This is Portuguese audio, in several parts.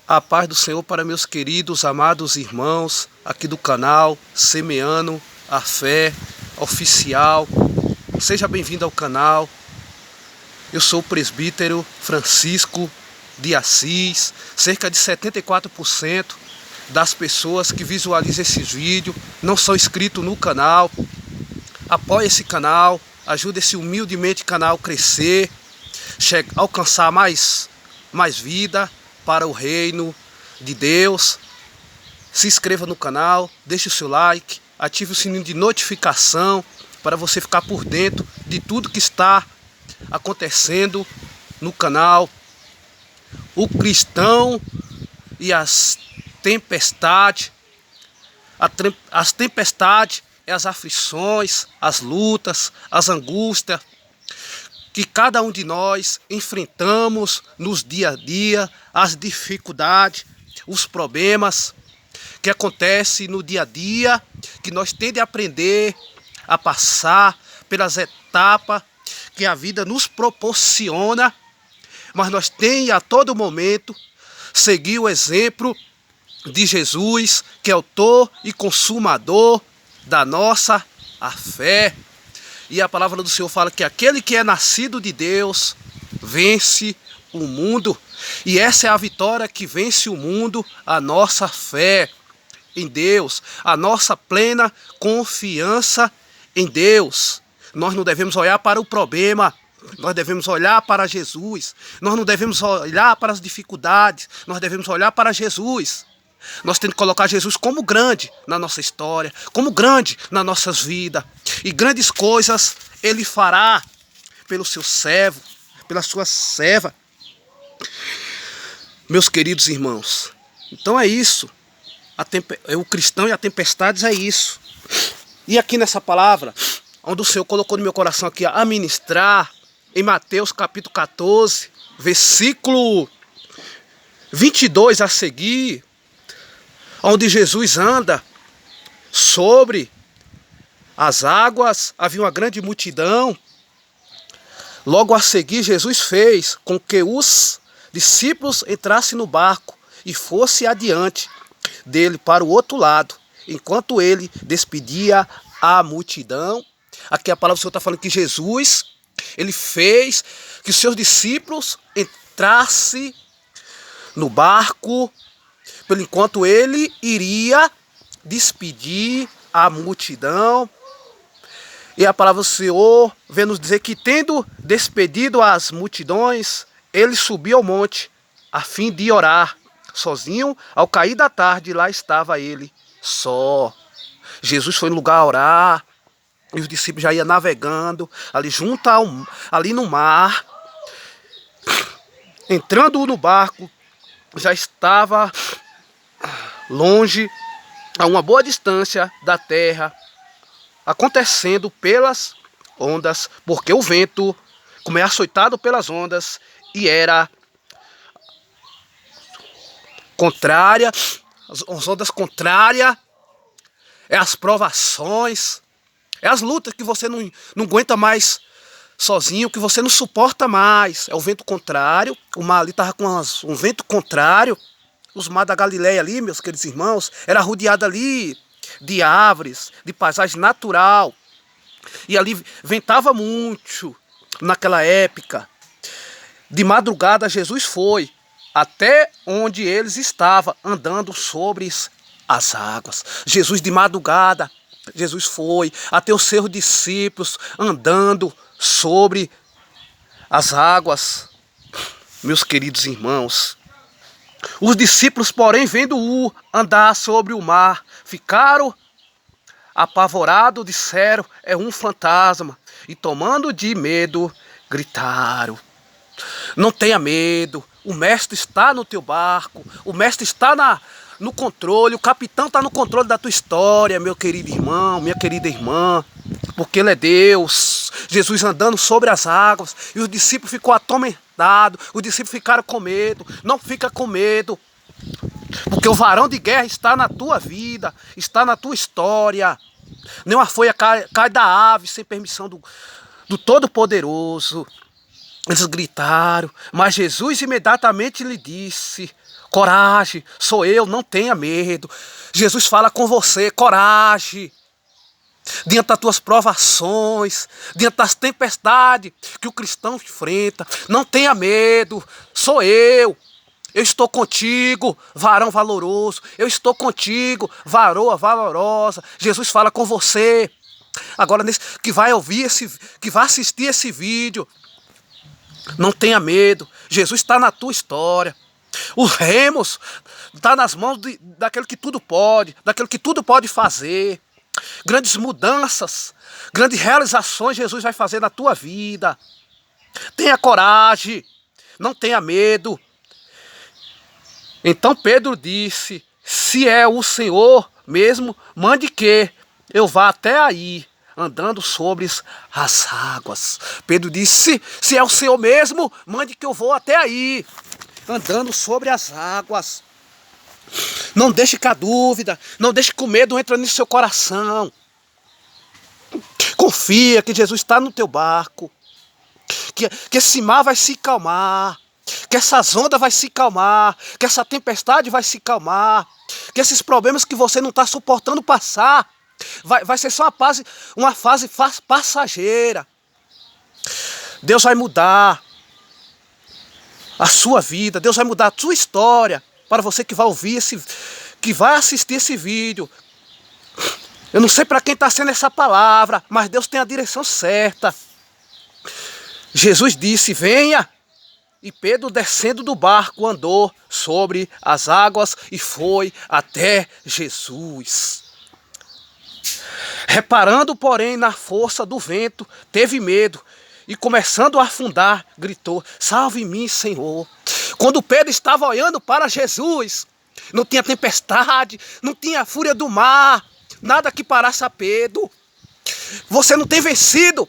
A paz do Senhor para meus queridos, amados irmãos aqui do canal Semeando a Fé Oficial. Seja bem-vindo ao canal. Eu sou o presbítero Francisco de Assis. Cerca de 74% das pessoas que visualizam esses vídeos não são inscritos no canal. Apoie esse canal, ajude esse humildemente canal a crescer, alcançar mais vida para o reino de Deus. Se inscreva no canal, deixe o seu like, ative o sininho de notificação para você ficar por dentro de tudo que está acontecendo no canal. O cristão e as tempestades. As tempestades é as aflições, as lutas, as angústias que cada um de nós enfrentamos nos dia a dia, as dificuldades, os problemas que acontecem no dia a dia, que nós temos de aprender a passar pelas etapas que a vida nos proporciona, mas nós temos a todo momento seguir o exemplo de Jesus, que é autor e consumador da nossa fé. E a palavra do Senhor fala que aquele que é nascido de Deus vence o mundo. E essa é a vitória que vence o mundo, a nossa fé em Deus, a nossa plena confiança em Deus. Nós não devemos olhar para o problema, nós devemos olhar para Jesus. Nós não devemos olhar para as dificuldades, nós devemos olhar para Jesus. Nós temos que colocar Jesus como grande na nossa história, como grande nas nossas vidas. E grandes coisas Ele fará pelo seu servo, pela sua serva. Meus queridos irmãos, então é isso. O cristão e a tempestade é isso. E aqui nessa palavra, onde o Senhor colocou no meu coração aqui a ministrar, em Mateus capítulo 14, versículo 22 a seguir, onde Jesus anda sobre as águas, havia uma grande multidão. Logo a seguir, Jesus fez com que os discípulos entrassem no barco e fossem adiante dele para o outro lado, enquanto ele despedia a multidão. Aqui a palavra do Senhor está falando que Jesus, ele fez que os seus discípulos entrassem no barco, pelo enquanto ele iria despedir a multidão. E a palavra do Senhor vem nos dizer que, tendo despedido as multidões, ele subiu ao monte a fim de orar sozinho. Ao cair da tarde, lá estava ele só. Jesus foi no lugar a orar, e os discípulos já iam navegando ali junto ali no mar. Entrando no barco, já estava longe, a uma boa distância da terra, acontecendo pelas ondas, porque o vento, como é açoitado pelas ondas, e era contrária, as ondas contrárias, é as provações, é as lutas que você não aguenta mais sozinho, que você não suporta mais, é o vento contrário. O mar ali estava com um vento contrário. Os mares da Galileia ali, meus queridos irmãos, era rodeado ali de árvores, de paisagem natural. E ali ventava muito naquela época. De madrugada Jesus foi até onde eles estavam, andando sobre as águas. Jesus de madrugada, Jesus foi até os seus discípulos, andando sobre as águas. Meus queridos irmãos, os discípulos, porém, vendo-o andar sobre o mar, ficaram apavorados, disseram: é um fantasma. E tomando de medo, gritaram: não tenha medo, o mestre está no teu barco, o mestre está no controle, o capitão está no controle da tua história, meu querido irmão, minha querida irmã, porque ele é Deus. Jesus andando sobre as águas, e os discípulos ficou atormentados, os discípulos ficaram com medo. Não fica com medo, porque o varão de guerra está na tua vida, está na tua história. Nenhuma folha cai da ave sem permissão do Todo-Poderoso. Eles gritaram, mas Jesus imediatamente lhe disse, Coragem, sou eu, não tenha medo. Jesus fala com você, coragem. Diante das tuas provações, diante das tempestades que o cristão enfrenta, não tenha medo, sou eu. Eu estou contigo, varão valoroso. Eu estou contigo, varoa valorosa. Jesus fala com você. Agora, que vai ouvir que vai assistir esse vídeo, não tenha medo. Jesus está na tua história. Os remos estão nas mãos daquele que tudo pode, daquele que tudo pode fazer. Grandes mudanças, grandes realizações Jesus vai fazer na tua vida. Tenha coragem, não tenha medo. Então Pedro disse, se é o Senhor mesmo, mande que eu vá até aí, andando sobre as águas. Pedro disse, se é o Senhor mesmo, mande que eu vou até aí, andando sobre as águas. Não deixe com a dúvida, não deixe que o medo entre no seu coração. Confia que Jesus está no teu barco, que esse mar vai se calmar, que essas ondas vai se calmar, que essa tempestade vai se calmar, que esses problemas que você não está suportando passar, vai ser só uma fase passageira. Deus vai mudar a sua vida, Deus vai mudar a sua história. Para você que vai ouvir que vai assistir esse vídeo. Eu não sei para quem está sendo essa palavra, mas Deus tem a direção certa. Jesus disse, venha. E Pedro, descendo do barco, andou sobre as águas e foi até Jesus. Reparando, porém, na força do vento, teve medo. E começando a afundar, gritou, salve-me, Senhor. Quando Pedro estava olhando para Jesus, não tinha tempestade, não tinha fúria do mar, nada que parasse a Pedro. Você não tem vencido,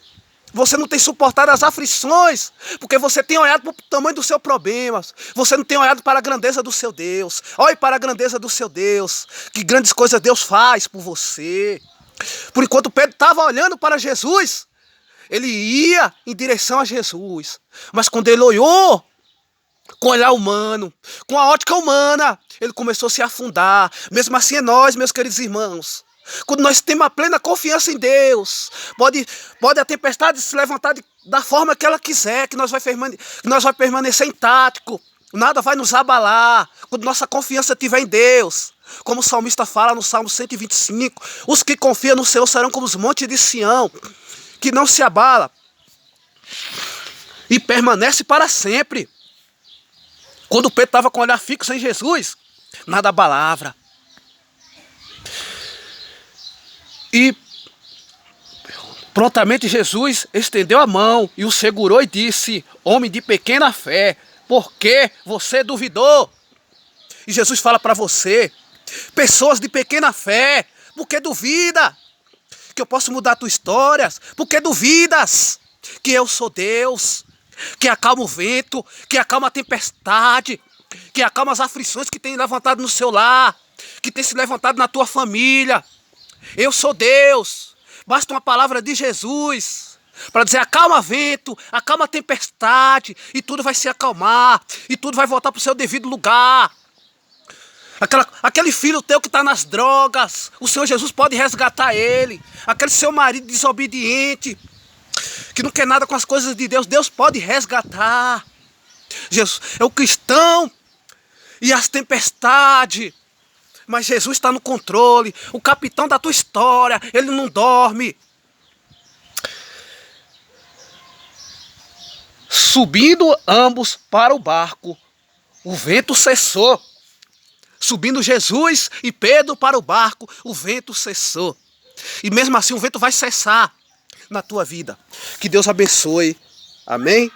você não tem suportado as aflições, porque você tem olhado para o tamanho dos seus problemas, você não tem olhado para a grandeza do seu Deus. Olhe para a grandeza do seu Deus, que grandes coisas Deus faz por você. Por enquanto Pedro estava olhando para Jesus, ele ia em direção a Jesus, mas quando ele olhou, com o olhar humano, com a ótica humana, ele começou a se afundar. Mesmo assim é nós, meus queridos irmãos. Quando nós temos a plena confiança em Deus, pode a tempestade se levantar da forma que ela quiser, que nós vai permanecer intacto. Nada vai nos abalar, quando nossa confiança estiver em Deus. Como o salmista fala no Salmo 125, os que confiam no Senhor serão como os montes de Sião, que não se abala e permanece para sempre. Quando Pedro estava com o olhar fixo em Jesus, nada abalava. E prontamente Jesus estendeu a mão e o segurou e disse, homem de pequena fé, por que você duvidou? E Jesus fala para você, pessoas de pequena fé, por que duvida? Que eu posso mudar a tua história, por que duvidas? Que eu sou Deus, que acalma o vento, que acalma a tempestade, que acalma as aflições que tem levantado no seu lar, que tem se levantado na tua família. Eu sou Deus. Basta uma palavra de Jesus para dizer acalma vento, acalma a tempestade, e tudo vai se acalmar, e tudo vai voltar para o seu devido lugar. Aquele filho teu que está nas drogas, o Senhor Jesus pode resgatar ele. Aquele seu marido desobediente, que não quer nada com as coisas de Deus, Deus pode resgatar. Jesus é o cristão e as tempestades, mas Jesus está no controle, o capitão da tua história, ele não dorme. Subindo ambos para o barco, o vento cessou. Subindo Jesus e Pedro para o barco, o vento cessou. E mesmo assim o vento vai cessar na tua vida. Que Deus abençoe. Amém?